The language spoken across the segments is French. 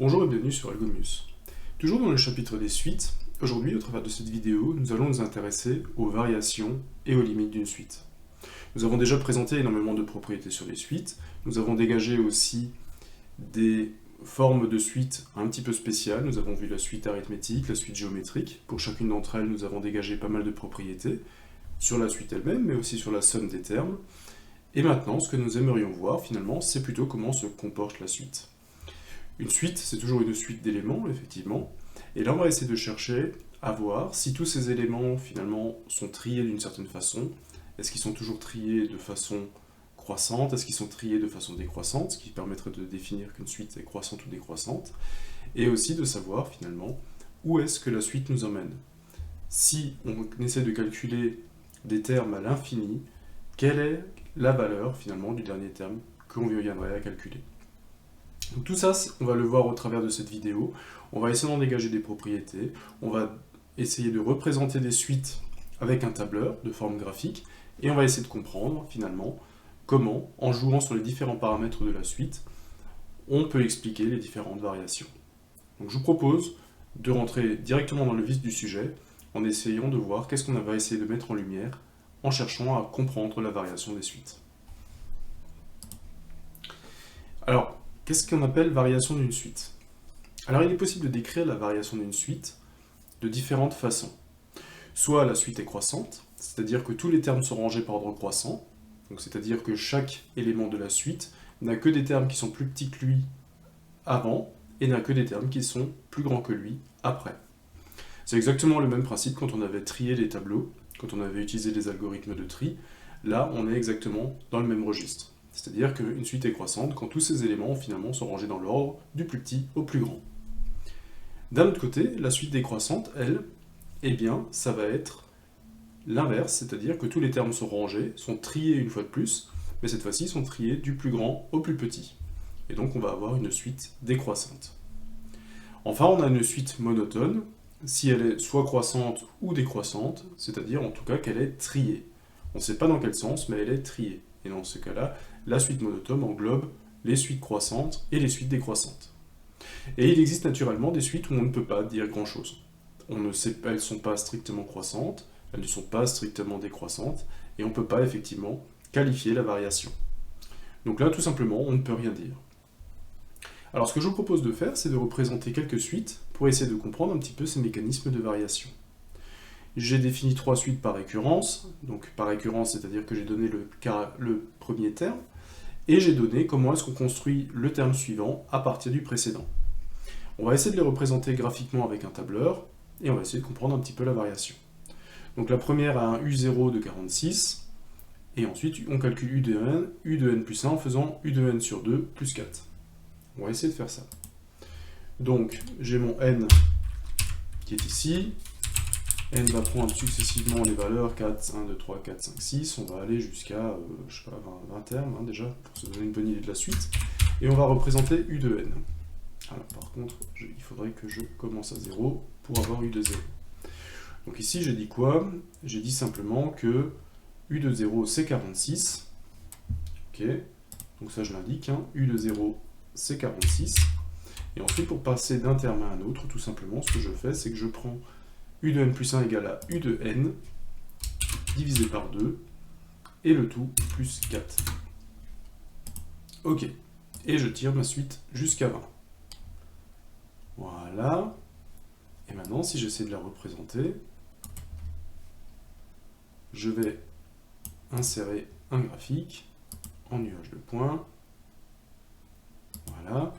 Bonjour et bienvenue sur Algomius. Toujours dans le chapitre des suites, aujourd'hui au travers de cette vidéo, nous allons nous intéresser aux variations et aux limites d'une suite. Nous avons déjà présenté énormément de propriétés sur les suites, nous avons dégagé aussi des formes de suites un petit peu spéciales, nous avons vu la suite arithmétique, la suite géométrique, pour chacune d'entre elles nous avons dégagé pas mal de propriétés, sur la suite elle-même, mais aussi sur la somme des termes. Et maintenant, ce que nous aimerions voir finalement, c'est plutôt comment se comporte la suite. Une suite, c'est toujours une suite d'éléments, effectivement, et là on va essayer de chercher à voir si tous ces éléments finalement sont triés d'une certaine façon. Est-ce qu'ils sont toujours triés de façon croissante? Est-ce qu'ils sont triés de façon décroissante? Ce qui permettrait de définir qu'une suite est croissante ou décroissante. Et aussi de savoir finalement où est-ce que la suite nous emmène. Si on essaie de calculer des termes à l'infini, quelle est la valeur finalement du dernier terme qu'on viendrait à calculer? Donc tout ça, on va le voir au travers de cette vidéo. On va essayer d'en dégager des propriétés. On va essayer de représenter des suites avec un tableur de forme graphique. Et on va essayer de comprendre finalement comment, en jouant sur les différents paramètres de la suite, on peut expliquer les différentes variations. Donc je vous propose de rentrer directement dans le vif du sujet en essayant de voir qu'est-ce qu'on va essayer de mettre en lumière en cherchant à comprendre la variation des suites. Alors, qu'est-ce qu'on appelle variation d'une suite? Alors, il est possible de décrire la variation d'une suite de différentes façons. Soit la suite est croissante, c'est-à-dire que tous les termes sont rangés par ordre croissant, donc c'est-à-dire que chaque élément de la suite n'a que des termes qui sont plus petits que lui avant, et n'a que des termes qui sont plus grands que lui après. C'est exactement le même principe quand on avait trié les tableaux, quand on avait utilisé les algorithmes de tri. Là, on est exactement dans le même registre. C'est-à-dire qu'une suite est croissante quand tous ces éléments finalement sont rangés dans l'ordre du plus petit au plus grand. D'un autre côté, la suite décroissante, elle, eh bien, ça va être l'inverse, c'est-à-dire que tous les termes sont rangés, sont triés une fois de plus, mais cette fois-ci sont triés du plus grand au plus petit. Et donc on va avoir une suite décroissante. Enfin, on a une suite monotone, si elle est soit croissante ou décroissante, c'est-à-dire en tout cas qu'elle est triée. On ne sait pas dans quel sens, mais elle est triée. Et dans ce cas-là, la suite monotone englobe les suites croissantes et les suites décroissantes. Et il existe naturellement des suites où on ne peut pas dire grand-chose. Elles ne sont pas strictement croissantes, elles ne sont pas strictement décroissantes, et on ne peut pas effectivement qualifier la variation. Donc là, tout simplement, on ne peut rien dire. Alors ce que je vous propose de faire, c'est de représenter quelques suites pour essayer de comprendre un petit peu ces mécanismes de variation. J'ai défini 3 suites par récurrence, donc par récurrence, c'est-à-dire que j'ai donné le premier terme, et j'ai donné comment est-ce qu'on construit le terme suivant à partir du précédent. On va essayer de les représenter graphiquement avec un tableur, et on va essayer de comprendre un petit peu la variation. Donc la première a un U0 de 46, et ensuite on calcule U de n plus 1 en faisant U de n sur 2 plus 4. On va essayer de faire ça. Donc j'ai mon n qui est ici, n va prendre successivement les valeurs 4, 1, 2, 3, 4, 5, 6, on va aller jusqu'à, je sais pas, 20 termes déjà, pour se donner une bonne idée de la suite, et on va représenter U de n. Alors, par contre, il faudrait que je commence à 0 pour avoir U de 0. Donc ici j'ai dit quoi? J'ai dit simplement que U de 0 c'est 46, ok, donc ça je l'indique, hein. U de 0 c'est 46, et ensuite pour passer d'un terme à un autre, tout simplement, ce que je fais, c'est que je prends U de n plus 1 égale à U de n, divisé par 2, et le tout plus 4. Ok, et je tire ma suite jusqu'à 20. Voilà, et maintenant si j'essaie de la représenter, je vais insérer un graphique en nuage de points. Voilà,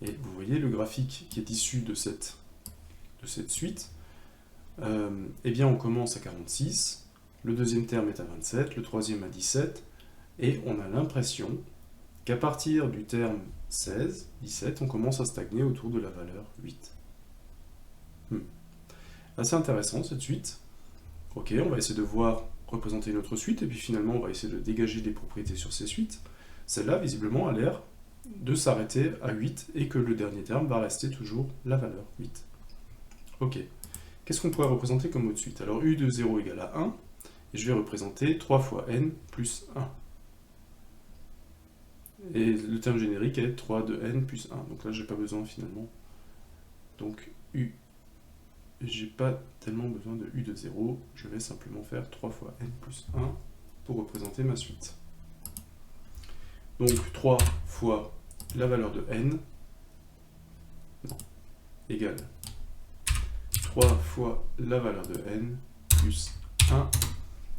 et vous voyez le graphique qui est issu de cette suite. Eh bien on commence à 46, le deuxième terme est à 27, le troisième à 17, et on a l'impression qu'à partir du terme 16, 17, on commence à stagner autour de la valeur 8. Assez intéressant cette suite. Ok, on va essayer de représenter une autre suite, et puis finalement on va essayer de dégager des propriétés sur ces suites. Celle-là, visiblement, a l'air de s'arrêter à 8, et que le dernier terme va rester toujours la valeur 8. Ok. Qu'est-ce qu'on pourrait représenter comme autre suite? Alors U de 0 égale à 1, et je vais représenter 3 fois n plus 1. Et le terme générique est 3 de n plus 1. Donc là, j'ai pas besoin finalement. Donc u, j'ai pas tellement besoin de u de 0. Je vais simplement faire 3 fois n plus 1 pour représenter ma suite. Donc 3 fois la valeur de n égale 3 fois la valeur de n plus 1.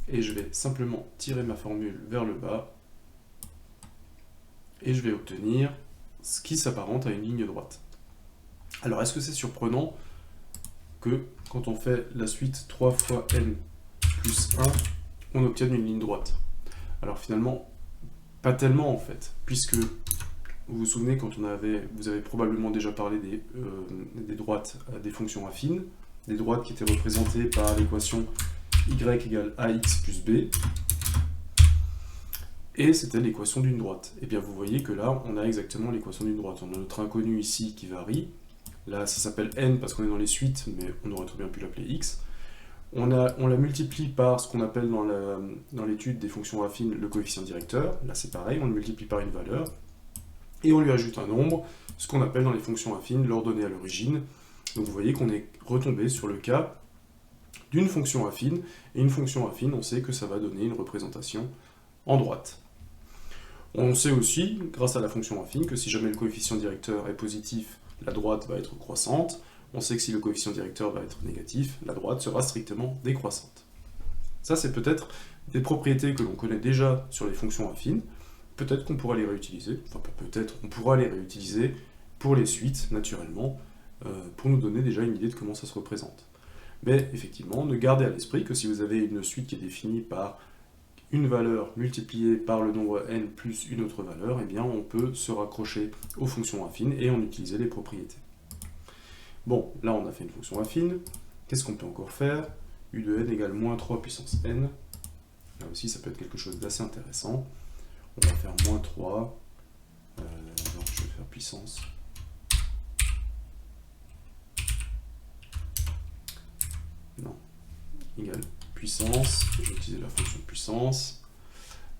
Et je vais simplement tirer ma formule vers le bas. Et je vais obtenir ce qui s'apparente à une ligne droite. Alors, est-ce que c'est surprenant que quand on fait la suite 3 fois n plus 1, on obtienne une ligne droite? Alors finalement, pas tellement en fait, puisque vous vous souvenez, quand vous avez probablement déjà parlé des droites des fonctions affines, des droites qui étaient représentées par l'équation y égale ax plus b, et c'était l'équation d'une droite. Et bien vous voyez que là, on a exactement l'équation d'une droite. On a notre inconnu ici qui varie. Là, ça s'appelle n parce qu'on est dans les suites, mais on aurait très bien pu l'appeler x. On la multiplie par ce qu'on appelle dans l'étude des fonctions affines le coefficient directeur. Là, c'est pareil, on le multiplie par une valeur. Et on lui ajoute un nombre, ce qu'on appelle dans les fonctions affines l'ordonnée à l'origine. Donc vous voyez qu'on est retombé sur le cas d'une fonction affine. Et une fonction affine, on sait que ça va donner une représentation en droite. On sait aussi, grâce à la fonction affine, que si jamais le coefficient directeur est positif, la droite va être croissante. On sait que si le coefficient directeur va être négatif, la droite sera strictement décroissante. Ça, c'est peut-être des propriétés que l'on connaît déjà sur les fonctions affines. Peut-être qu'on pourra les réutiliser, enfin peut-être, on pourra les réutiliser pour les suites, naturellement, pour nous donner déjà une idée de comment ça se représente. Mais effectivement, ne gardez à l'esprit que si vous avez une suite qui est définie par une valeur multipliée par le nombre n plus une autre valeur, eh bien on peut se raccrocher aux fonctions affines et en utiliser les propriétés. Bon, là on a fait une fonction affine. Qu'est-ce qu'on peut encore faire? U de n égale moins 3 puissance n. Là aussi ça peut être quelque chose d'assez intéressant. On va faire moins 3. Alors je vais faire puissance. Non. Égale puissance. Je vais utiliser la fonction puissance.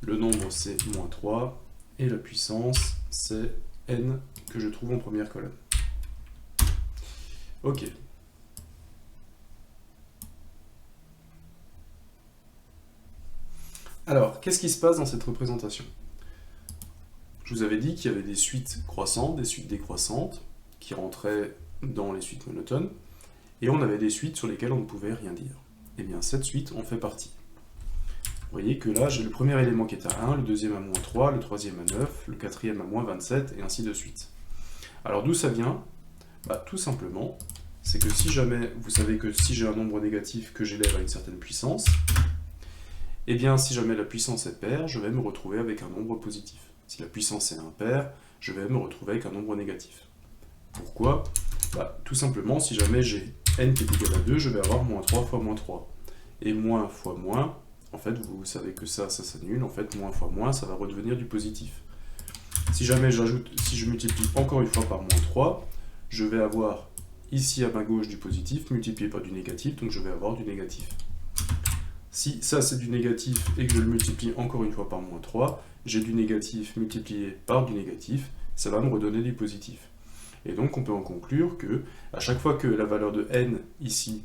Le nombre c'est moins 3. Et la puissance c'est n que je trouve en première colonne. Ok. Alors, qu'est-ce qui se passe dans cette représentation? Je vous avais dit qu'il y avait des suites croissantes, des suites décroissantes, qui rentraient dans les suites monotones, et on avait des suites sur lesquelles on ne pouvait rien dire. Eh bien, cette suite en fait partie. Vous voyez que là, j'ai le premier élément qui est à 1, le deuxième à moins 3, le troisième à 9, le quatrième à moins 27, et ainsi de suite. Alors, d'où ça vient? Tout simplement, c'est que si jamais, vous savez que si j'ai un nombre négatif que j'élève à une certaine puissance, eh bien, si jamais la puissance est paire, je vais me retrouver avec un nombre positif. Si la puissance est impaire, je vais me retrouver avec un nombre négatif. Pourquoi? Tout simplement, si jamais j'ai n qui est égal à 2, je vais avoir moins 3 fois moins 3. Et moins fois moins, en fait, vous savez que ça s'annule. En fait, moins fois moins, ça va redevenir du positif. Si jamais si je multiplie encore une fois par moins 3, je vais avoir ici à ma gauche du positif multiplié par du négatif, donc je vais avoir du négatif. Si ça c'est du négatif et que je le multiplie encore une fois par moins 3, j'ai du négatif multiplié par du négatif, ça va me redonner du positif. Et donc on peut en conclure que à chaque fois que la valeur de n ici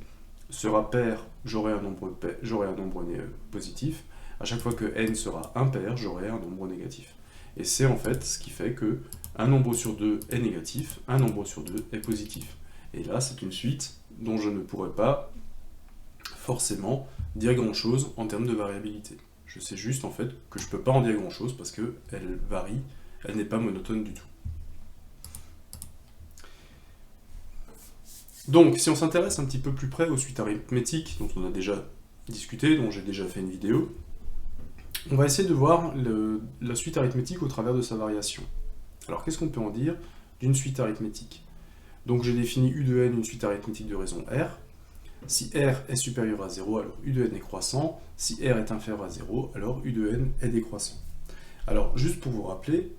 sera paire, j'aurai un nombre positif. À chaque fois que n sera impair, j'aurai un nombre négatif. Et c'est en fait ce qui fait que un nombre sur 2 est négatif, un nombre sur 2 est positif. Et là, c'est une suite dont je ne pourrais pas forcément dire grand-chose en termes de variabilité. Je sais juste en fait que je ne peux pas en dire grand-chose parce qu'elle varie, elle n'est pas monotone du tout. Donc, si on s'intéresse un petit peu plus près aux suites arithmétiques dont on a déjà discuté, dont j'ai déjà fait une vidéo, on va essayer de voir la suite arithmétique au travers de sa variation. Alors, qu'est-ce qu'on peut en dire d'une suite arithmétique? Donc, j'ai défini U de n une suite arithmétique de raison R. Si R est supérieur à 0, alors U de n est croissant. Si R est inférieur à 0, alors U de n est décroissant. Alors, juste pour vous rappeler,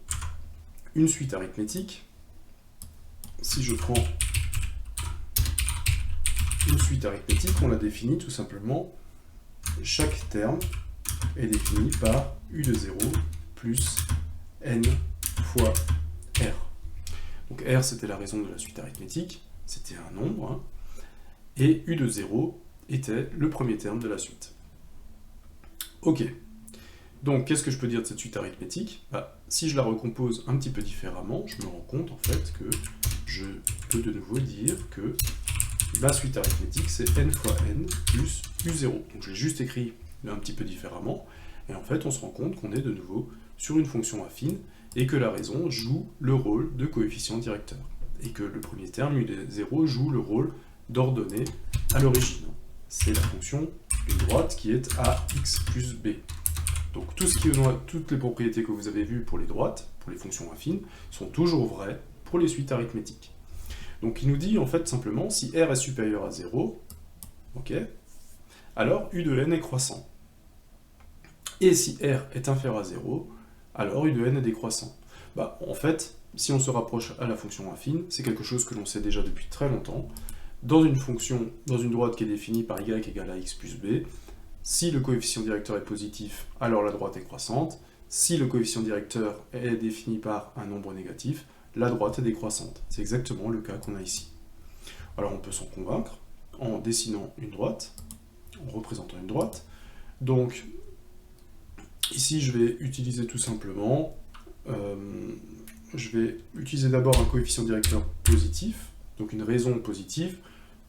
une suite arithmétique, si je prends une suite arithmétique, on la définit tout simplement, chaque terme est défini par U de 0 plus n fois R. Donc R, c'était la raison de la suite arithmétique, c'était un nombre, hein, et U de 0 était le premier terme de la suite. Ok. Donc, qu'est-ce que je peux dire de cette suite arithmétique? Si je la recompose un petit peu différemment, je me rends compte en fait que je peux de nouveau dire que ma suite arithmétique c'est n fois n plus u0. Donc je l'ai juste écrit un petit peu différemment, et en fait on se rend compte qu'on est de nouveau sur une fonction affine, et que la raison joue le rôle de coefficient directeur, et que le premier terme u0 joue le rôle d'ordonnée à l'origine. C'est la fonction d'une droite qui est ax plus b. Donc toutes les propriétés que vous avez vues pour les droites, pour les fonctions affines, sont toujours vraies pour les suites arithmétiques. Donc il nous dit en fait simplement, si R est supérieur à 0, ok, alors U de n est croissant. Et si R est inférieur à 0, alors U de n est décroissant. En fait, si on se rapproche à la fonction affine, c'est quelque chose que l'on sait déjà depuis très longtemps. Dans une fonction, dans une droite qui est définie par y égale à x plus b, si le coefficient directeur est positif, alors la droite est croissante. Si le coefficient directeur est défini par un nombre négatif, la droite est décroissante. C'est exactement le cas qu'on a ici. Alors on peut s'en convaincre en dessinant une droite, en représentant une droite. Donc ici je vais utiliser tout simplement, je vais utiliser d'abord un coefficient directeur positif, donc une raison positive,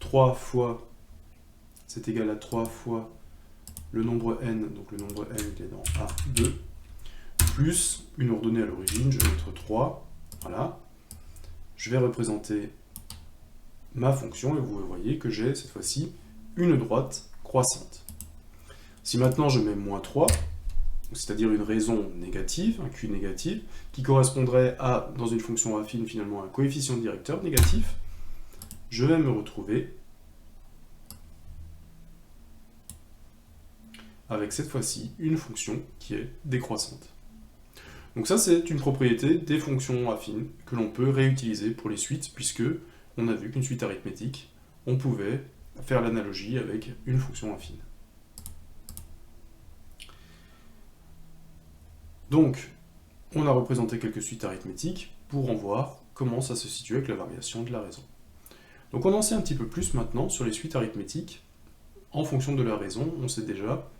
3 fois, c'est égal à 3 fois le nombre n, donc le nombre n qui est dans A2, plus une ordonnée à l'origine, je vais mettre 3, voilà. Je vais représenter ma fonction, et vous voyez que j'ai cette fois-ci une droite croissante. Si maintenant je mets moins 3, c'est-à-dire une raison négative, un Q négatif, qui correspondrait à, dans une fonction affine finalement, un coefficient directeur négatif, je vais me retrouver avec cette fois-ci une fonction qui est décroissante. Donc ça c'est une propriété des fonctions affines que l'on peut réutiliser pour les suites, puisque on a vu qu'une suite arithmétique, on pouvait faire l'analogie avec une fonction affine. Donc, on a représenté quelques suites arithmétiques pour en voir comment ça se situe avec la variation de la raison. Donc on en sait un petit peu plus maintenant sur les suites arithmétiques. En fonction de la raison, on sait déjà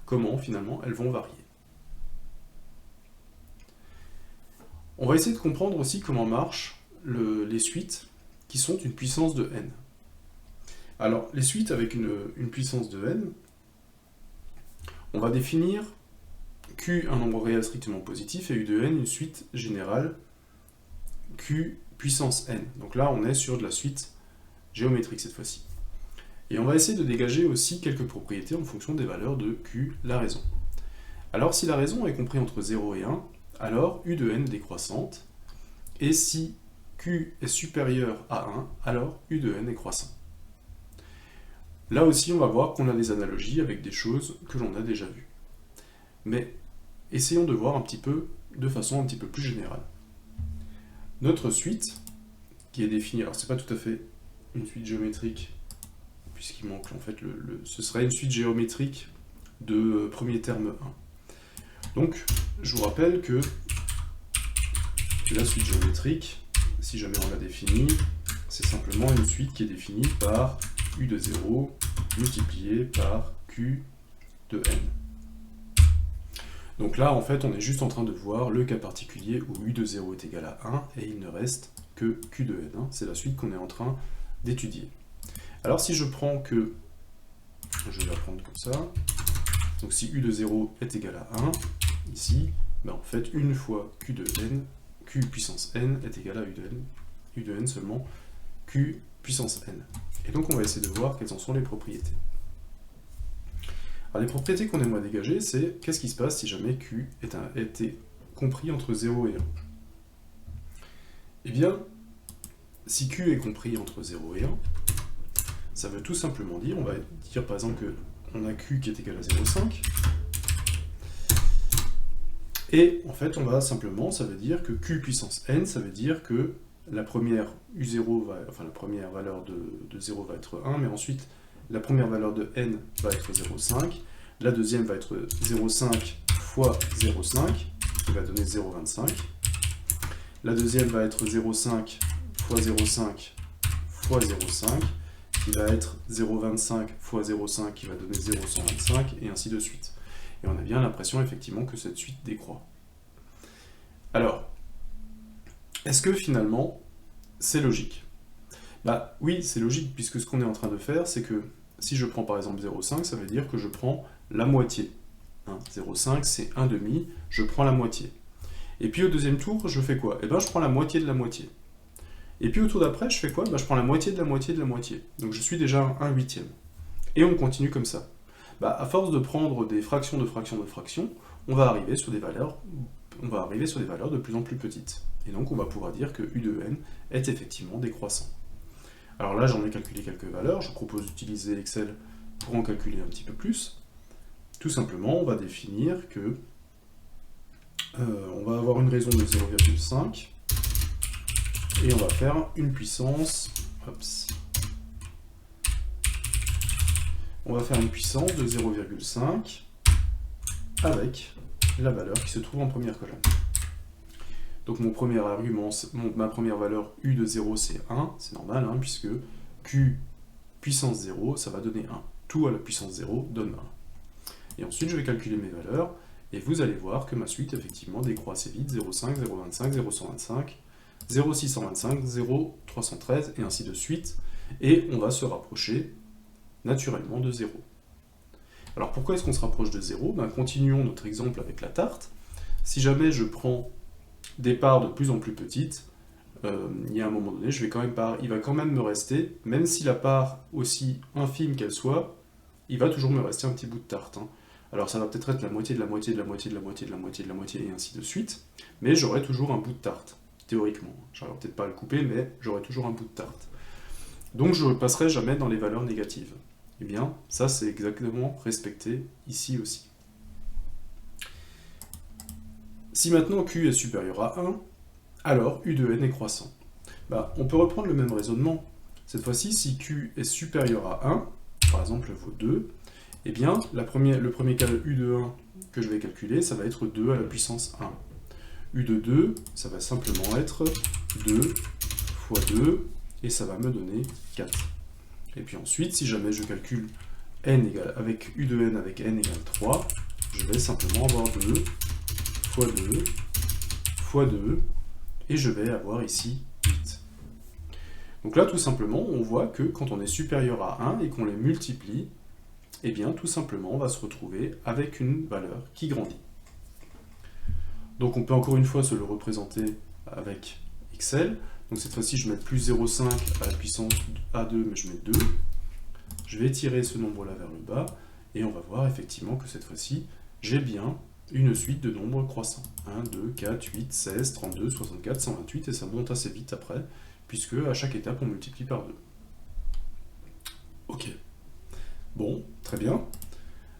comment finalement elles vont varier. On va essayer de comprendre aussi comment marchent les suites qui sont une puissance de n. Alors, les suites avec une puissance de n, on va définir Q un nombre réel strictement positif et U de n une suite générale Q puissance n. Donc là, on est sur de la suite géométrique cette fois-ci. Et on va essayer de dégager aussi quelques propriétés en fonction des valeurs de Q, la raison. Alors, si la raison est comprise entre 0 et 1, alors U de n est décroissante, et si Q est supérieur à 1, alors U de n est croissant. Là aussi, on va voir qu'on a des analogies avec des choses que l'on a déjà vues. Mais essayons de voir un petit peu, de façon un petit peu plus générale. Notre suite, qui est définie, alors c'est pas tout à fait une suite géométrique, puisqu'il manque en fait ce serait une suite géométrique de premier terme 1. Donc, je vous rappelle que la suite géométrique, si jamais on la définit, c'est simplement une suite qui est définie par U de 0 multiplié par Q de n. Donc là, en fait, on est juste en train de voir le cas particulier où U de 0 est égal à 1 et il ne reste que Q de n. C'est la suite qu'on est en train d'étudier. Alors si je prends que, je vais la prendre comme ça, donc si U de 0 est égal à 1, ici, en fait, une fois Q de n, Q puissance n est égal à U de n seulement Q puissance n. Et donc on va essayer de voir quelles en sont les propriétés. Alors les propriétés qu'on aimerait dégager, c'est qu'est-ce qui se passe si jamais Q était compris entre 0 et 1. Eh bien, si Q est compris entre 0 et 1, ça veut tout simplement dire, on va dire par exemple qu'on a Q qui est égal à 0,5, et en fait on va simplement, ça veut dire que Q puissance n, ça veut dire que la première U0 la première valeur de 0 va être 1, mais ensuite la première valeur de n va être 0,5, la deuxième va être 0,5 fois 0,5, qui va donner 0,25, La deuxième va être 0,5 fois 0,5 fois 0,5, qui va être 0,25 fois 0,5, qui va donner 0,125, et ainsi de suite. Et on a bien l'impression effectivement que cette suite décroît. Alors, est-ce que finalement, c'est logique? Bah oui, c'est logique, puisque ce qu'on est en train de faire, c'est que si je prends par exemple 0,5, ça veut dire que je prends la moitié. 0,5 c'est 1/2, je prends la moitié. Et puis au deuxième tour, je fais quoi? Eh bien je prends la moitié de la moitié. Et puis au tour d'après, je fais quoi? Je prends la moitié de la moitié de la moitié. Donc je suis déjà à 1/8. Et on continue comme ça. À force de prendre des fractions de fractions de fractions, on va arriver sur des valeurs de plus en plus petites. Et donc on va pouvoir dire que U de n est effectivement décroissant. Alors là, j'en ai calculé quelques valeurs, je vous propose d'utiliser Excel pour en calculer un petit peu plus. Tout simplement, on va définir que on va avoir une raison de 0,5 et on va faire une puissance. On va faire une puissance de 0,5 avec la valeur qui se trouve en première colonne. Donc mon premier argument, ma première valeur U de 0 c'est 1, c'est normal, puisque Q puissance 0, ça va donner 1. Tout à la puissance 0 donne 1. Et ensuite je vais calculer mes valeurs, et vous allez voir que ma suite effectivement décroît assez vite, 0,5, 0,25, 0,125, 0,625, 0,313, et ainsi de suite, et on va se rapprocher naturellement de 0. Alors pourquoi est-ce qu'on se rapproche de 0? Continuons notre exemple avec la tarte. Si jamais je prends des parts de plus en plus petites, il y a un moment donné, il va quand même me rester, même si la part aussi infime qu'elle soit, il va toujours me rester un petit bout de tarte. Alors ça va peut-être être la moitié de la moitié de la moitié de la moitié de la moitié de la moitié, et ainsi de suite, mais j'aurai toujours un bout de tarte, théoriquement. J'arriverai peut-être pas à le couper, mais j'aurai toujours un bout de tarte. Donc je ne passerai jamais dans les valeurs négatives. Eh bien, ça c'est exactement respecté ici aussi. Si maintenant Q est supérieur à 1, alors U de n est croissant. On peut reprendre le même raisonnement. Cette fois-ci, si Q est supérieur à 1, par exemple vaut 2, eh bien, le premier cas de U de 1 que je vais calculer, ça va être 2 à la puissance 1. U de 2, ça va simplement être 2 fois 2, et ça va me donner 4. Et puis ensuite, si jamais je calcule n égale, avec U de n avec n égale 3, je vais simplement avoir 2 fois 2 fois 2, et je vais avoir ici 8. Donc là, tout simplement, on voit que quand on est supérieur à 1 et qu'on les multiplie, eh bien, tout simplement, on va se retrouver avec une valeur qui grandit. Donc on peut encore une fois se le représenter avec Excel. Donc cette fois-ci, je vais mettre plus 0,5 à la puissance A2, mais je mets 2. Je vais tirer ce nombre-là vers le bas, et on va voir effectivement que cette fois-ci, j'ai bien une suite de nombres croissants. 1, 2, 4, 8, 16, 32, 64, 128, et ça monte assez vite après, puisque à chaque étape, on multiplie par 2. Ok. Bon, très bien.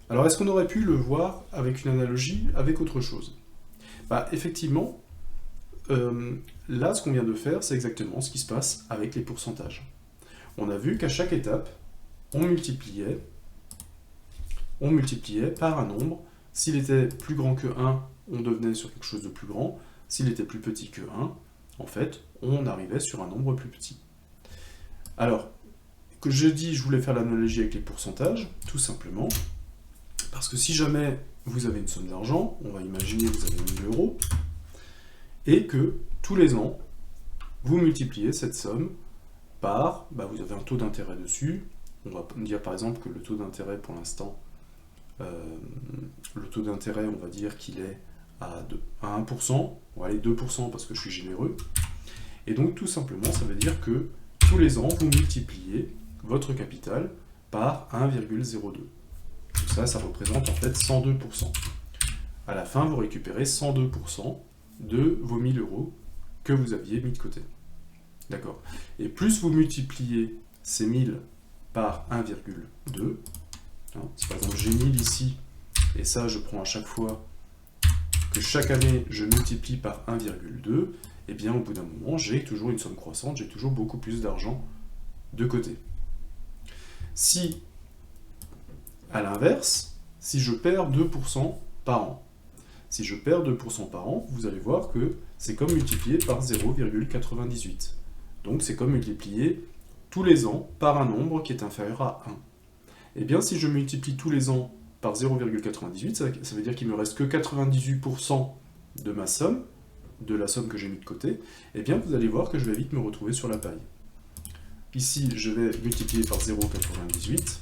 Alors, est-ce qu'on aurait pu le voir avec une analogie, avec autre chose? Effectivement, là, ce qu'on vient de faire, c'est exactement ce qui se passe avec les pourcentages. On a vu qu'à chaque étape, on multipliait par un nombre. S'il était plus grand que 1, on devenait sur quelque chose de plus grand. S'il était plus petit que 1, en fait, on arrivait sur un nombre plus petit. Alors, que je voulais faire l'analogie avec les pourcentages, tout simplement, parce que si jamais vous avez une somme d'argent, on va imaginer que vous avez 1000 €, et que tous les ans, vous multipliez cette somme par, vous avez un taux d'intérêt dessus. On va dire par exemple que le taux d'intérêt pour l'instant, le taux d'intérêt, on va dire qu'il est à 1%, on va aller 2% parce que je suis généreux. Et donc tout simplement, ça veut dire que tous les ans, vous multipliez votre capital par 1,02. Tout ça, ça représente en fait 102%. À la fin, vous récupérez 102% de vos 1000 € que vous aviez mis de côté. D'accord. Et plus vous multipliez ces 1000 par 1,2, par exemple j'ai 1000 ici, et ça je prends à chaque fois que chaque année je multiplie par 1,2, et bien au bout d'un moment j'ai toujours une somme croissante, j'ai toujours beaucoup plus d'argent de côté. Si, à l'inverse, si je perds 2% par an, Si je perds 2% par an, vous allez voir que c'est comme multiplier par 0,98. Donc c'est comme multiplier tous les ans par un nombre qui est inférieur à 1. Et bien si je multiplie tous les ans par 0,98, ça veut dire qu'il me reste que 98% de ma somme, de la somme que j'ai mis de côté, et bien vous allez voir que je vais vite me retrouver sur la paille. Ici, je vais multiplier par 0,98.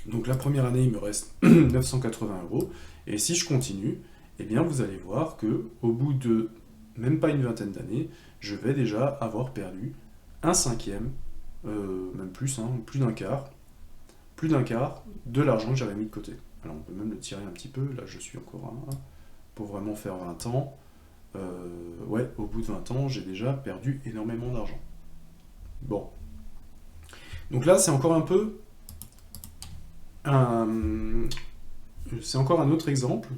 Donc la première année, il me reste 980 €. Et si je continue, eh bien vous allez voir que au bout de même pas une vingtaine d'années, je vais déjà avoir perdu un cinquième, même plus, hein, plus d'un quart de l'argent que j'avais mis de côté. Alors on peut même le tirer un petit peu, là je suis encore à 1, pour vraiment faire 20 ans. Ouais, au bout de 20 ans, j'ai déjà perdu énormément d'argent. Bon. Donc là, c'est encore un peu c'est encore un autre exemple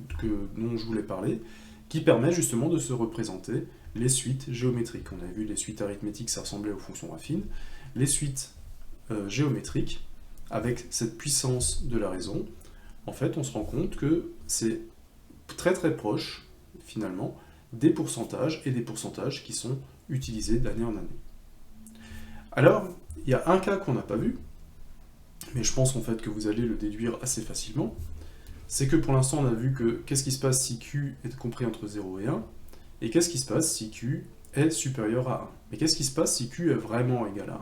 dont je voulais parler, qui permet justement de se représenter les suites géométriques. On a vu les suites arithmétiques, ça ressemblait aux fonctions affines. Les suites géométriques, avec cette puissance de la raison, en fait, on se rend compte que c'est très très proche, finalement, des pourcentages et des pourcentages qui sont utilisés d'année en année. Alors, il y a un cas qu'on n'a pas vu, mais je pense en fait que vous allez le déduire assez facilement, c'est que pour l'instant on a vu que qu'est-ce qui se passe si Q est compris entre 0 et 1, et qu'est-ce qui se passe si Q est supérieur à 1. Mais qu'est-ce qui se passe si Q est vraiment égal à 1?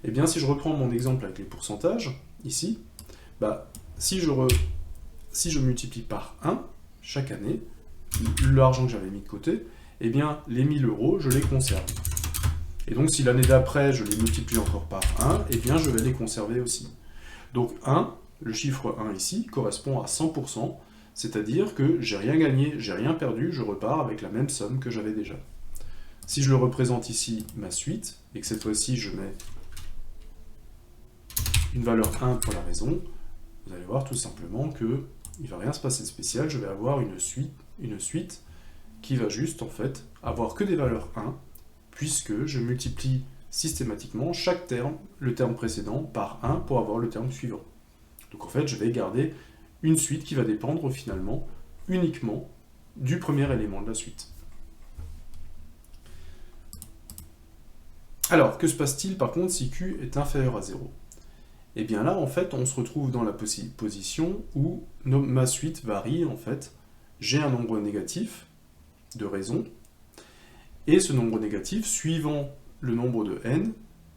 Eh bien si je reprends mon exemple avec les pourcentages, ici, si je multiplie par 1 chaque année, l'argent que j'avais mis de côté, eh bien les 1000 €, je les conserve. Et donc si l'année d'après, je les multiplie encore par 1, eh bien je vais les conserver aussi. Donc 1, le chiffre 1 ici, correspond à 100%, c'est-à-dire que j'ai rien gagné, j'ai rien perdu, je repars avec la même somme que j'avais déjà. Si je le représente ici, ma suite, et que cette fois-ci je mets une valeur 1 pour la raison, vous allez voir tout simplement que il ne va rien se passer de spécial, je vais avoir une suite qui va juste en fait avoir que des valeurs 1, puisque je multiplie systématiquement chaque terme, le terme précédent, par 1 pour avoir le terme suivant. Donc en fait, je vais garder une suite qui va dépendre finalement uniquement du premier élément de la suite. Alors, que se passe-t-il par contre si Q est inférieur à 0? Et bien là, en fait, on se retrouve dans la position où ma suite varie, en fait. J'ai un nombre négatif de raison, et ce nombre négatif, suivant le nombre de n,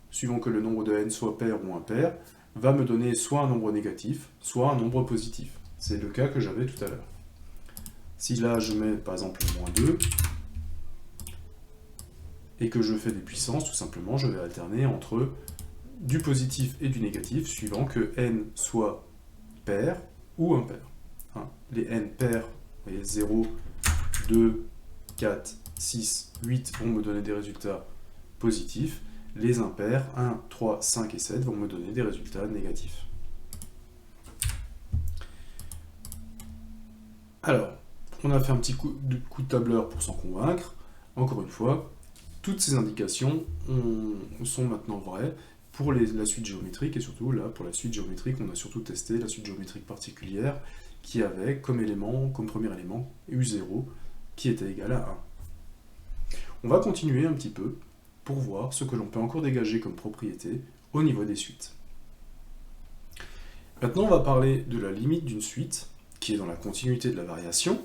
suivant que le nombre de n soit pair ou impair, va me donner soit un nombre négatif, soit un nombre positif. C'est le cas que j'avais tout à l'heure. Si là je mets par exemple -2, et que je fais des puissances, tout simplement, je vais alterner entre du positif et du négatif, suivant que n soit pair ou impair. Hein. Les n pairs, vous voyez, 0, 2, 4, 6, 8 vont me donner des résultats positifs. Les impairs, 1, 3, 5 et 7 vont me donner des résultats négatifs. Alors, on a fait un petit coup de tableur pour s'en convaincre. Encore une fois, toutes ces indications sont maintenant vraies pour la suite géométrique, et surtout là, pour la suite géométrique, on a surtout testé la suite géométrique particulière qui avait comme premier élément U0 qui était égal à 1. On va continuer un petit peu pour voir ce que l'on peut encore dégager comme propriété au niveau des suites. Maintenant, on va parler de la limite d'une suite, qui est dans la continuité de la variation.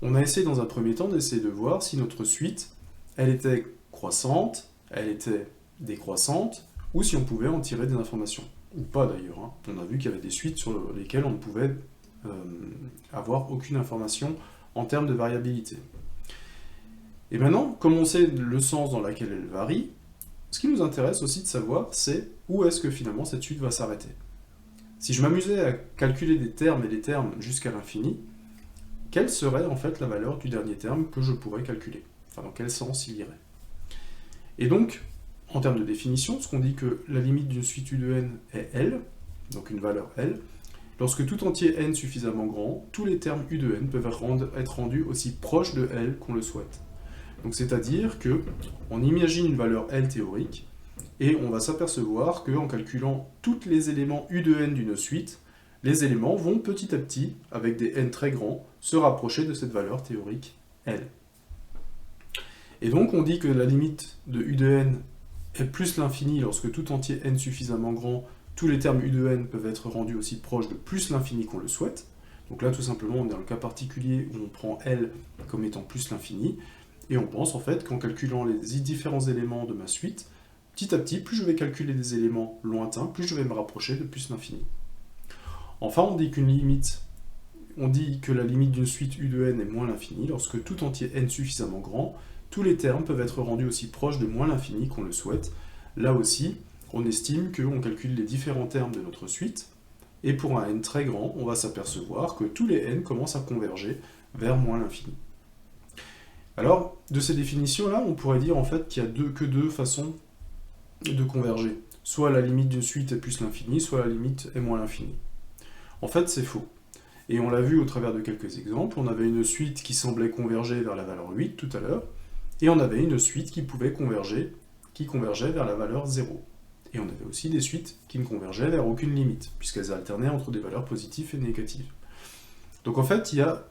On a essayé dans un premier temps d'essayer de voir si notre suite, elle était croissante, elle était décroissante, ou si on pouvait en tirer des informations. Ou pas d'ailleurs. Hein. On a vu qu'il y avait des suites sur lesquelles on ne pouvait avoir aucune information en termes de variabilité. Et maintenant, comme on sait le sens dans lequel elle varie, ce qui nous intéresse aussi de savoir, c'est où est-ce que finalement cette suite va s'arrêter. Si je m'amusais à calculer des termes et des termes jusqu'à l'infini, quelle serait en fait la valeur du dernier terme que je pourrais calculer? Enfin, dans quel sens il irait? Et donc, en termes de définition, ce qu'on dit que la limite d'une suite U de n est L, donc une valeur L, lorsque tout entier n suffisamment grand, tous les termes U de n peuvent être rendus aussi proches de L qu'on le souhaite. Donc c'est-à-dire qu'on imagine une valeur L théorique, et on va s'apercevoir qu'en calculant tous les éléments U de n d'une suite, les éléments vont petit à petit, avec des n très grands, se rapprocher de cette valeur théorique L. Et donc on dit que la limite de U de n est plus l'infini lorsque tout entier n suffisamment grand, tous les termes U de n peuvent être rendus aussi proches de plus l'infini qu'on le souhaite. Donc là tout simplement on est dans le cas particulier où on prend L comme étant plus l'infini, et on pense en fait qu'en calculant les différents éléments de ma suite, petit à petit, plus je vais calculer des éléments lointains, plus je vais me rapprocher de plus l'infini. Enfin, on dit que la limite d'une suite U de n est moins l'infini lorsque tout entier n suffisamment grand, tous les termes peuvent être rendus aussi proches de moins l'infini qu'on le souhaite. Là aussi, on estime qu'on calcule les différents termes de notre suite, et pour un n très grand, on va s'apercevoir que tous les n commencent à converger vers moins l'infini. Alors, de ces définitions-là, on pourrait dire en fait qu'il n'y a que deux façons de converger. Soit la limite d'une suite est plus l'infini, soit la limite est moins l'infini. En fait, c'est faux. Et on l'a vu au travers de quelques exemples. On avait une suite qui semblait converger vers la valeur 8 tout à l'heure, et on avait une suite qui convergeait vers la valeur 0. Et on avait aussi des suites qui ne convergeaient vers aucune limite, puisqu'elles alternaient entre des valeurs positives et négatives. Donc en fait, il y a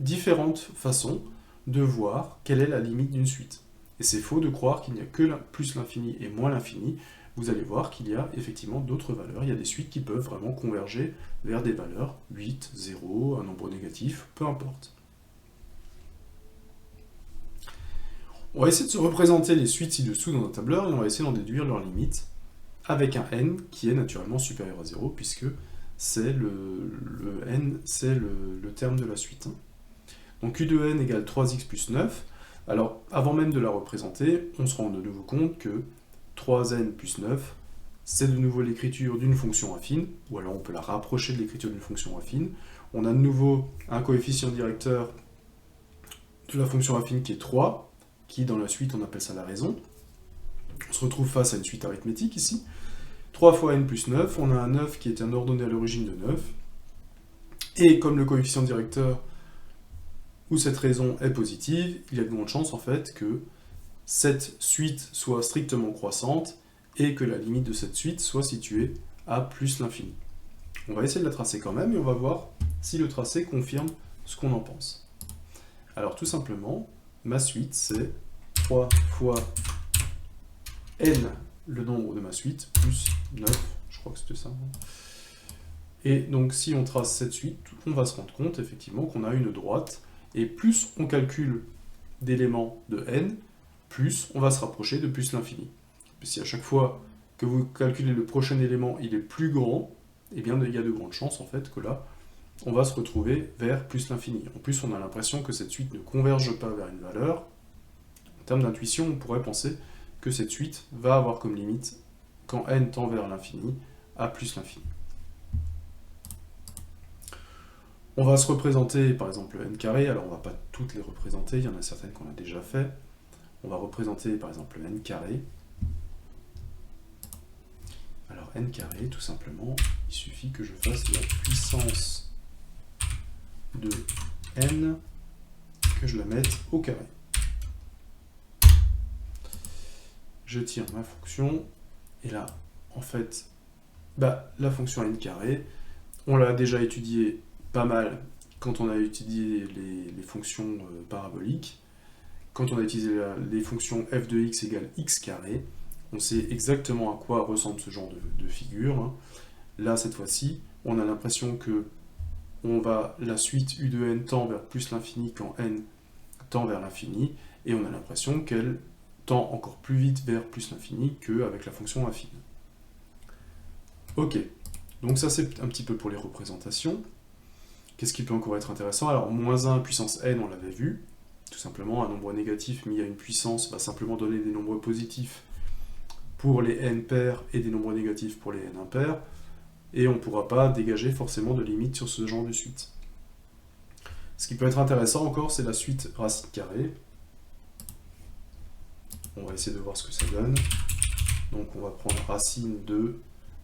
différentes façons de voir quelle est la limite d'une suite. Et c'est faux de croire qu'il n'y a que plus l'infini et moins l'infini. Vous allez voir qu'il y a effectivement d'autres valeurs. Il y a des suites qui peuvent vraiment converger vers des valeurs 8, 0, un nombre négatif, peu importe. On va essayer de se représenter les suites ci-dessous dans un tableur et on va essayer d'en déduire leurs limites avec un n qui est naturellement supérieur à 0 puisque c'est le n, c'est le terme de la suite. Donc u de n égale 3x plus 9. Alors, avant même de la représenter, on se rend de nouveau compte que 3n plus 9, c'est de nouveau l'écriture d'une fonction affine, ou alors on peut la rapprocher de l'écriture d'une fonction affine. On a de nouveau un coefficient directeur de la fonction affine qui est 3, qui dans la suite on appelle ça la raison. On se retrouve face à une suite arithmétique ici. 3 fois n plus 9, on a un 9 qui est un ordonnée à l'origine de 9. Et comme le coefficient directeur où cette raison est positive, il y a de grandes chances en fait que cette suite soit strictement croissante et que la limite de cette suite soit située à plus l'infini. On va essayer de la tracer quand même et on va voir si le tracé confirme ce qu'on en pense. Alors tout simplement, ma suite c'est 3 fois n, le nombre de ma suite, plus 9, je crois que c'était ça. Et donc si on trace cette suite, on va se rendre compte effectivement qu'on a une droite, et plus on calcule d'éléments de n, plus on va se rapprocher de plus l'infini. Si à chaque fois que vous calculez le prochain élément, il est plus grand, eh bien il y a de grandes chances en fait que là, on va se retrouver vers plus l'infini. En plus, on a l'impression que cette suite ne converge pas vers une valeur. En termes d'intuition, on pourrait penser que cette suite va avoir comme limite, quand n tend vers l'infini, à plus l'infini. On va se représenter par exemple n carré, alors on ne va pas toutes les représenter, il y en a certaines qu'on a déjà fait. On va représenter par exemple n carré. Alors n carré, tout simplement, il suffit que je fasse la puissance de n, que je la mette au carré. Je tire ma fonction, et là, en fait, la fonction n carré, on l'a déjà étudiée pas mal quand on a étudié les fonctions paraboliques. Quand on a utilisé les fonctions f de x égale x carré, on sait exactement à quoi ressemble ce genre de figure. Là, cette fois-ci, on a l'impression que la suite u de n tend vers plus l'infini quand n tend vers l'infini, et on a l'impression qu'elle tend encore plus vite vers plus l'infini qu'avec la fonction affine. Ok, donc ça c'est un petit peu pour les représentations. Qu'est-ce qui peut encore être intéressant? Alors, moins 1 puissance n, on l'avait vu. Tout simplement, un nombre négatif mis à une puissance va simplement donner des nombres positifs pour les n pairs et des nombres négatifs pour les n impairs. Et on ne pourra pas dégager forcément de limite sur ce genre de suite. Ce qui peut être intéressant encore, c'est la suite racine carrée. On va essayer de voir ce que ça donne. Donc on va prendre racine de...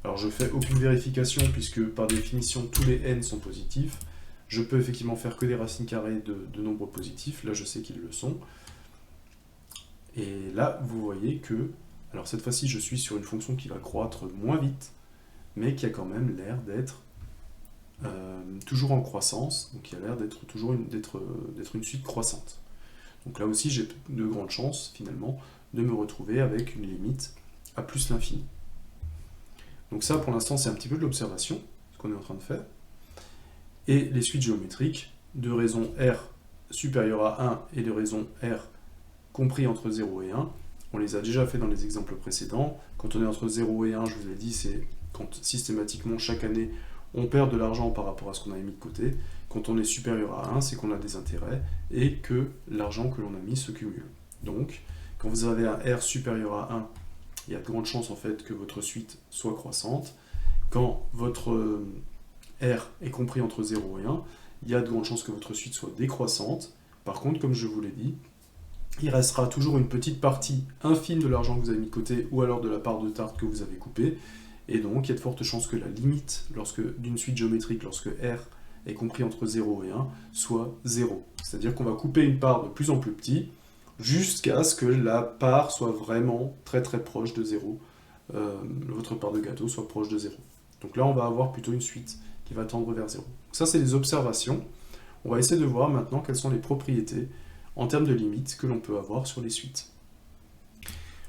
Alors je fais aucune vérification puisque par définition tous les n sont positifs. Je peux effectivement faire que des racines carrées de nombres positifs. Là je sais qu'ils le sont. Et là vous voyez que... Alors cette fois-ci je suis sur une fonction qui va croître moins vite, mais qui a quand même l'air d'être toujours en croissance, donc il a l'air d'être toujours d'être une suite croissante. Donc là aussi, j'ai de grandes chances, finalement, de me retrouver avec une limite à plus l'infini. Donc ça, pour l'instant, c'est un petit peu de l'observation, ce qu'on est en train de faire. Et les suites géométriques de raison R supérieure à 1 et de raison R compris entre 0 et 1, on les a déjà fait dans les exemples précédents. Quand on est entre 0 et 1, je vous ai dit, c'est quand systématiquement, chaque année, on perd de l'argent par rapport à ce qu'on avait mis de côté. Quand on est supérieur à 1, c'est qu'on a des intérêts et que l'argent que l'on a mis se cumule. Donc, quand vous avez un R supérieur à 1, il y a de grandes chances en fait que votre suite soit croissante. Quand votre R est compris entre 0 et 1, il y a de grandes chances que votre suite soit décroissante. Par contre, comme je vous l'ai dit, il restera toujours une petite partie infime de l'argent que vous avez mis de côté ou alors de la part de tarte que vous avez coupée. Et donc, il y a de fortes chances que la limite d'une suite géométrique, lorsque R est compris entre 0 et 1, soit 0. C'est-à-dire qu'on va couper une part de plus en plus petit jusqu'à ce que la part soit vraiment très très proche de 0. Votre part de gâteau soit proche de 0. Donc là, on va avoir plutôt une suite qui va tendre vers 0. Donc ça, c'est des observations. On va essayer de voir maintenant quelles sont les propriétés en termes de limites que l'on peut avoir sur les suites.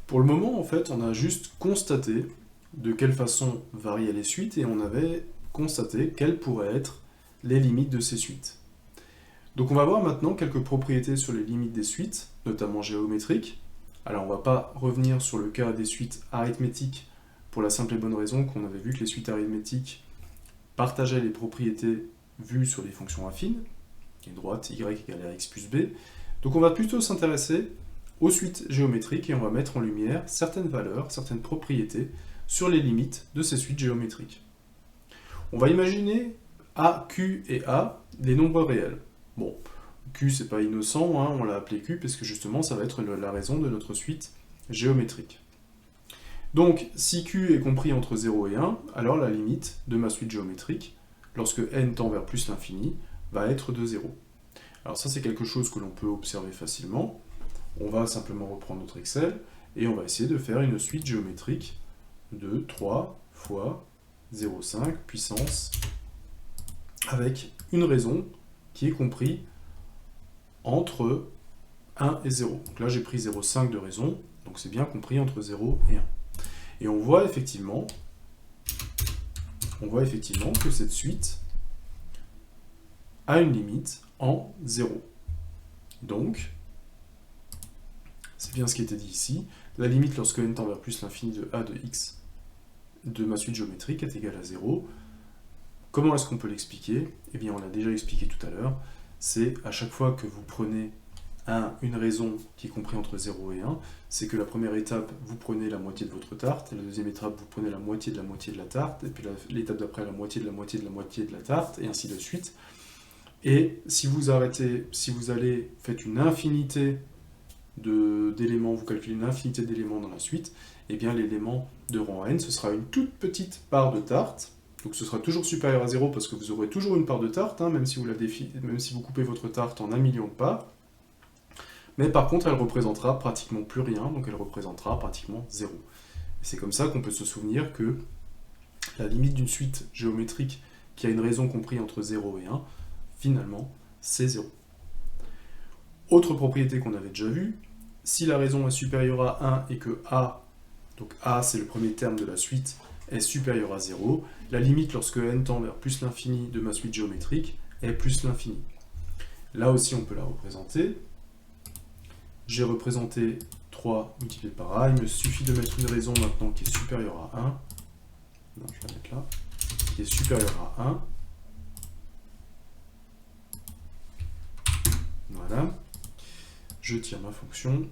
Pour le moment, en fait, on a juste constaté de quelle façon variaient les suites et on avait constaté quelles pourraient être les limites de ces suites. Donc on va voir maintenant quelques propriétés sur les limites des suites, notamment géométriques. Alors on ne va pas revenir sur le cas des suites arithmétiques pour la simple et bonne raison qu'on avait vu que les suites arithmétiques partageaient les propriétés vues sur les fonctions affines, une droite y égale rx plus b. Donc on va plutôt s'intéresser aux suites géométriques et on va mettre en lumière certaines valeurs, certaines propriétés sur les limites de ces suites géométriques. On va imaginer A, Q et A des nombres réels. Bon, Q c'est pas innocent, hein, on l'a appelé Q parce que justement ça va être la raison de notre suite géométrique. Donc si Q est compris entre 0 et 1, alors la limite de ma suite géométrique, lorsque n tend vers plus l'infini, va être de 0. Alors ça c'est quelque chose que l'on peut observer facilement. On va simplement reprendre notre Excel et on va essayer de faire une suite géométrique de 3 fois 0,5 puissance avec une raison qui est comprise entre 1 et 0. Donc là j'ai pris 0,5 de raison, donc c'est bien compris entre 0 et 1. Et on voit effectivement que cette suite a une limite en 0. Donc, c'est bien ce qui était dit ici, la limite lorsque n tend vers plus l'infini de a de x de ma suite géométrique est égale à 0. Comment est-ce qu'on peut l'expliquer? Eh bien, on l'a déjà expliqué tout à l'heure, c'est à chaque fois que vous prenez une raison qui est comprise entre 0 et 1, c'est que la première étape, vous prenez la moitié de votre tarte, la deuxième étape, vous prenez la moitié de la tarte, et puis l'étape d'après, la moitié de la moitié de la moitié de la tarte, et ainsi de suite. Et si vous faites une infinité d'éléments, vous calculez une infinité d'éléments dans la suite, et bien l'élément de rang n, ce sera une toute petite part de tarte, donc ce sera toujours supérieur à 0 parce que vous aurez toujours une part de tarte, hein, même si vous coupez votre tarte en 1 million de parts, mais par contre elle représentera pratiquement plus rien, donc elle représentera pratiquement 0. Et c'est comme ça qu'on peut se souvenir que la limite d'une suite géométrique qui a une raison comprise entre 0 et 1, finalement, c'est 0. Autre propriété qu'on avait déjà vue, si la raison est supérieure à 1 et que A, donc A c'est le premier terme de la suite, est supérieur à 0, la limite lorsque n tend vers plus l'infini de ma suite géométrique est plus l'infini. Là aussi on peut la représenter. J'ai représenté 3 multiplié par A, il me suffit de mettre une raison maintenant qui est supérieure à 1. Non, je vais la mettre là. Qui est supérieure à 1. Voilà. Je tire ma fonction.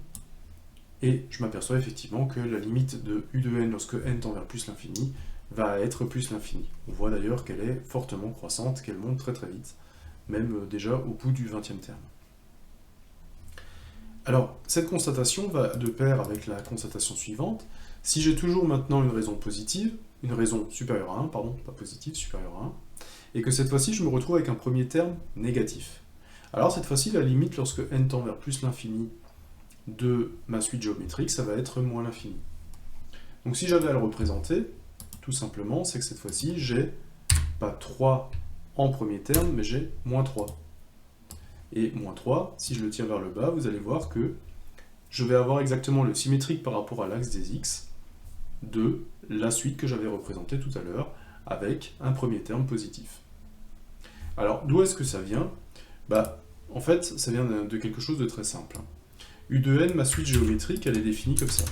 Et je m'aperçois effectivement que la limite de u de n lorsque n tend vers plus l'infini va être plus l'infini. On voit d'ailleurs qu'elle est fortement croissante, qu'elle monte très très vite, même déjà au bout du 20e terme. Alors, cette constatation va de pair avec la constatation suivante. Si j'ai toujours maintenant une raison positive, une raison supérieure à 1, pardon, pas positive, supérieure à 1, et que cette fois-ci je me retrouve avec un premier terme négatif. Alors cette fois-ci, la limite lorsque n tend vers plus l'infini de ma suite géométrique, ça va être moins l'infini. Donc si j'avais à le représenter, tout simplement, c'est que cette fois-ci, j'ai pas 3 en premier terme, mais j'ai moins 3. Et moins 3, si je le tire vers le bas, vous allez voir que je vais avoir exactement le symétrique par rapport à l'axe des x de la suite que j'avais représentée tout à l'heure, avec un premier terme positif. Alors, d'où est-ce que ça vient? En fait, ça vient de quelque chose de très simple. U de n, ma suite géométrique, elle est définie comme ça.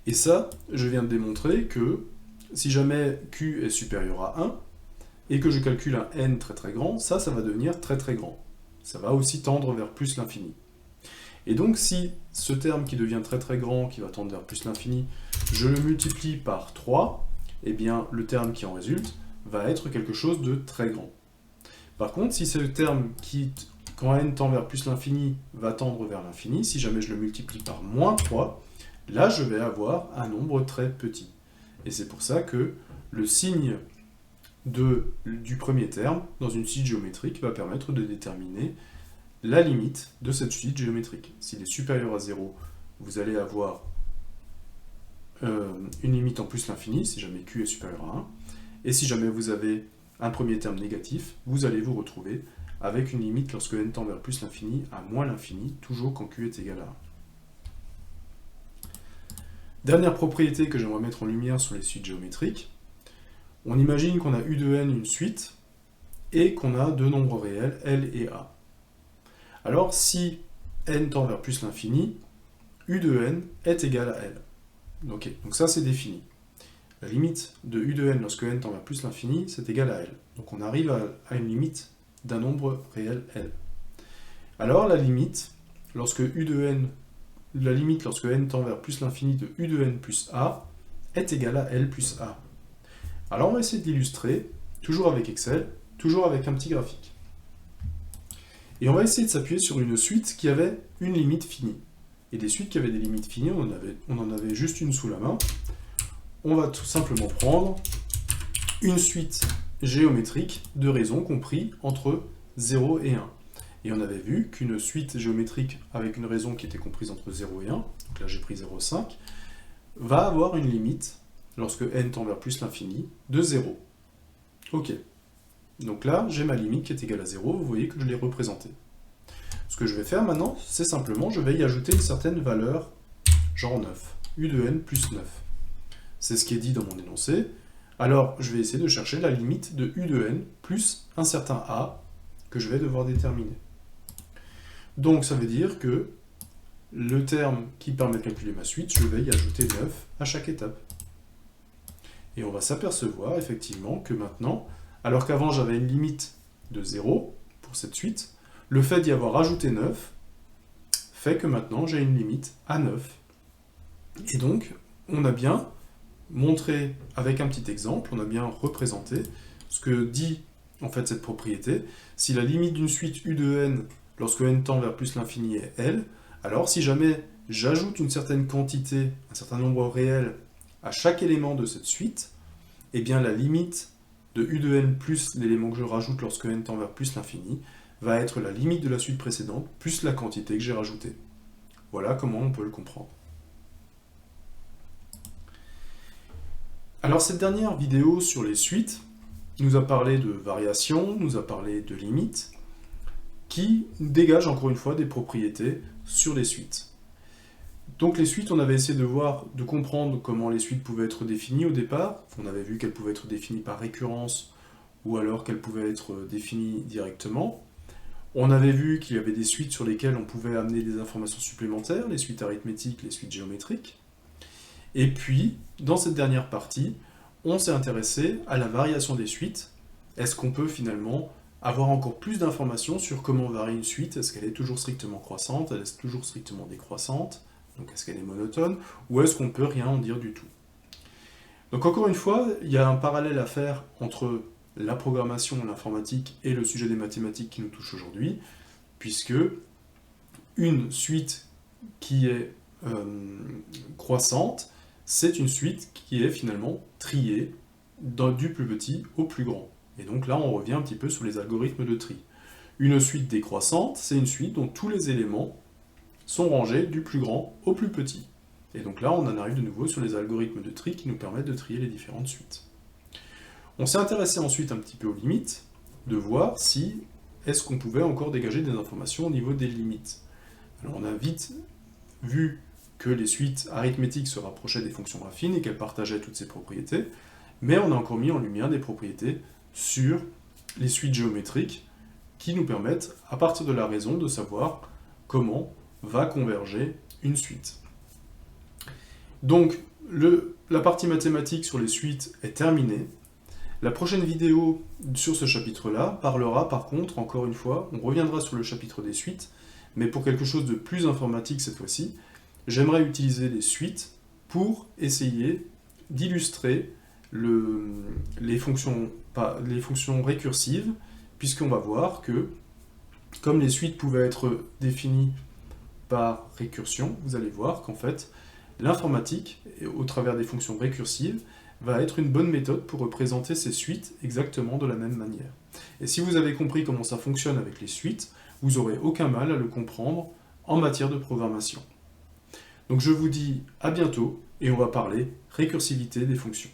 Et ça, je viens de démontrer que si jamais q est supérieur à 1, et que je calcule un n très très grand, ça va devenir très très grand. Ça va aussi tendre vers plus l'infini. Et donc si ce terme qui devient très très grand, qui va tendre vers plus l'infini, je le multiplie par 3, eh bien le terme qui en résulte va être quelque chose de très grand. Par contre, si c'est le terme qui, quand n tend vers plus l'infini, va tendre vers l'infini, si jamais je le multiplie par moins 3, là je vais avoir un nombre très petit. Et c'est pour ça que le signe du premier terme, dans une suite géométrique, va permettre de déterminer la limite de cette suite géométrique. S'il est supérieur à 0, vous allez avoir une limite en plus l'infini, si jamais q est supérieur à 1. Et si jamais vous avez un premier terme négatif, vous allez vous retrouver avec une limite lorsque n tend vers plus l'infini à moins l'infini, toujours quand q est égal à 1. Dernière propriété que j'aimerais mettre en lumière sur les suites géométriques. On imagine qu'on a u de n une suite et qu'on a deux nombres réels, L et A. Alors si n tend vers plus l'infini, u de n est égal à L. Ok, donc ça c'est défini. La limite de u de n lorsque n tend vers plus l'infini, c'est égal à L. Donc on arrive à une limite d'un nombre réel L. Alors la limite lorsque n tend vers plus l'infini de u de n plus A est égale à L plus A. Alors on va essayer de l'illustrer, toujours avec Excel, toujours avec un petit graphique. Et on va essayer de s'appuyer sur une suite qui avait une limite finie. Et des suites qui avaient des limites finies, on en avait juste une sous la main. On va tout simplement prendre une suite géométrique de raisons compris entre 0 et 1. Et on avait vu qu'une suite géométrique avec une raison qui était comprise entre 0 et 1, donc là j'ai pris 0,5, va avoir une limite, lorsque n tend vers plus l'infini, de 0. Ok. Donc là, j'ai ma limite qui est égale à 0, vous voyez que je l'ai représentée. Ce que je vais faire maintenant, c'est simplement, je vais y ajouter une certaine valeur, genre 9, u de n plus 9. C'est ce qui est dit dans mon énoncé. Alors, je vais essayer de chercher la limite de u de n plus un certain a que je vais devoir déterminer. Donc, ça veut dire que le terme qui permet de calculer ma suite, je vais y ajouter 9 à chaque étape. Et on va s'apercevoir effectivement que maintenant, alors qu'avant j'avais une limite de 0 pour cette suite, le fait d'y avoir ajouté 9 fait que maintenant j'ai une limite à 9. Et donc, on a bien montré avec un petit exemple, on a bien représenté ce que dit en fait cette propriété. Si la limite d'une suite u de n, lorsque n tend vers plus l'infini est L, alors si jamais j'ajoute une certaine quantité, un certain nombre réel à chaque élément de cette suite, eh bien la limite de u de n plus l'élément que je rajoute lorsque n tend vers plus l'infini va être la limite de la suite précédente plus la quantité que j'ai rajoutée. Voilà comment on peut le comprendre. Alors cette dernière vidéo sur les suites nous a parlé de variations, nous a parlé de limites, qui dégagent encore une fois des propriétés sur les suites. Donc les suites, on avait essayé de comprendre comment les suites pouvaient être définies au départ. On avait vu qu'elles pouvaient être définies par récurrence ou alors qu'elles pouvaient être définies directement. On avait vu qu'il y avait des suites sur lesquelles on pouvait amener des informations supplémentaires, les suites arithmétiques, les suites géométriques. Et puis, dans cette dernière partie, on s'est intéressé à la variation des suites. Est-ce qu'on peut finalement avoir encore plus d'informations sur comment varie une suite? Est-ce qu'elle est toujours strictement croissante? Est-ce toujours strictement décroissante? Donc est-ce qu'elle est monotone? Ou est-ce qu'on ne peut rien en dire du tout? Donc encore une fois, il y a un parallèle à faire entre la programmation, l'informatique et le sujet des mathématiques qui nous touche aujourd'hui, puisque une suite qui est croissante, c'est une suite qui est finalement triée du plus petit au plus grand. Et donc là, on revient un petit peu sur les algorithmes de tri. Une suite décroissante, c'est une suite dont tous les éléments sont rangés du plus grand au plus petit. Et donc là, on en arrive de nouveau sur les algorithmes de tri qui nous permettent de trier les différentes suites. On s'est intéressé ensuite un petit peu aux limites, de voir si est-ce qu'on pouvait encore dégager des informations au niveau des limites. Alors on a vite vu que les suites arithmétiques se rapprochaient des fonctions affines et qu'elles partageaient toutes ces propriétés, mais on a encore mis en lumière des propriétés sur les suites géométriques qui nous permettent, à partir de la raison, de savoir comment va converger une suite. Donc, la partie mathématique sur les suites est terminée. La prochaine vidéo sur ce chapitre-là parlera, par contre, encore une fois, on reviendra sur le chapitre des suites, mais pour quelque chose de plus informatique cette fois-ci, j'aimerais utiliser les suites pour essayer d'illustrer les fonctions récursives, puisqu'on va voir que, comme les suites pouvaient être définies par récursion, vous allez voir qu'en fait, l'informatique, au travers des fonctions récursives, va être une bonne méthode pour représenter ces suites exactement de la même manière. Et si vous avez compris comment ça fonctionne avec les suites, vous n'aurez aucun mal à le comprendre en matière de programmation. Donc je vous dis à bientôt, et on va parler récursivité des fonctions.